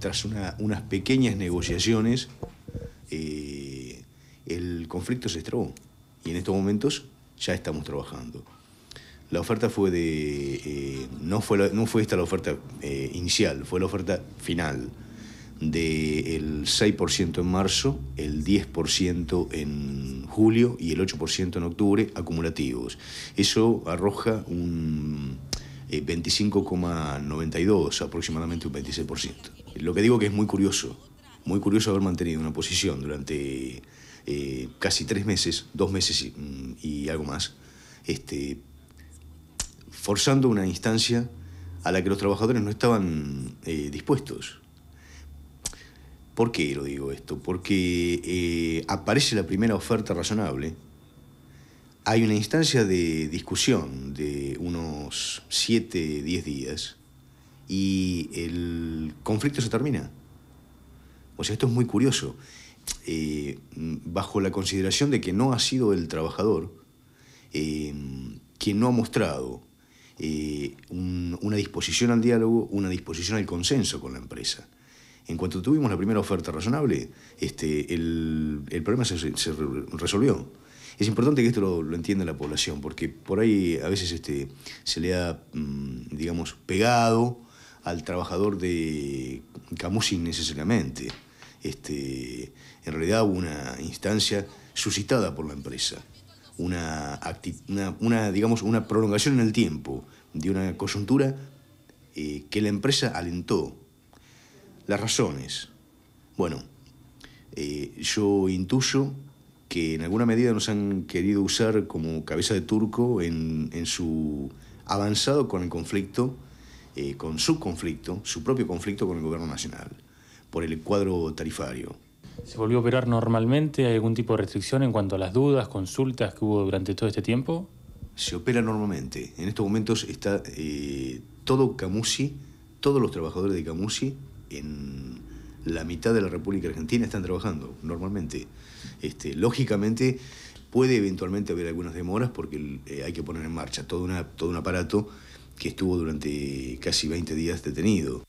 tras unas pequeñas negociaciones, el conflicto se destrabó. Y en estos momentos ya estamos trabajando. La oferta fue no fue esta la oferta inicial, fue la oferta final del 6% en marzo, el 10% en julio y el 8% en octubre, acumulativos. Eso arroja un 25,92, aproximadamente un 26%. Lo que digo que es muy curioso haber mantenido una posición durante casi 3 meses, 2 meses y algo más, forzando una instancia a la que los trabajadores no estaban dispuestos. ¿Por qué lo digo esto? Porque aparece la primera oferta razonable, hay una instancia de discusión de unos 7, 10 días y el conflicto se termina. O sea, esto es muy curioso. Bajo la consideración de que no ha sido el trabajador quien no ha mostrado una disposición al diálogo, una disposición al consenso con la empresa. En cuanto tuvimos la primera oferta razonable, el problema se resolvió. Es importante que esto lo entienda la población, porque por ahí a veces se le ha, digamos, pegado al trabajador de Camusi innecesariamente. En realidad hubo una instancia suscitada por la empresa, digamos, una prolongación en el tiempo de una coyuntura que la empresa alentó. Las razones. Bueno, yo intuyo que en alguna medida nos han querido usar como cabeza de turco en su avanzado con el conflicto, con su conflicto, su propio conflicto con el gobierno nacional, por el cuadro tarifario. ¿Se volvió a operar normalmente? ¿Hay algún tipo de restricción en cuanto a las dudas, consultas que hubo durante todo este tiempo? Se opera normalmente. En estos momentos está todo Camusi, todos los trabajadores de Camusi en la mitad de la República Argentina están trabajando normalmente. Lógicamente puede eventualmente haber algunas demoras porque hay que poner en marcha todo un aparato que estuvo durante casi 20 días detenido.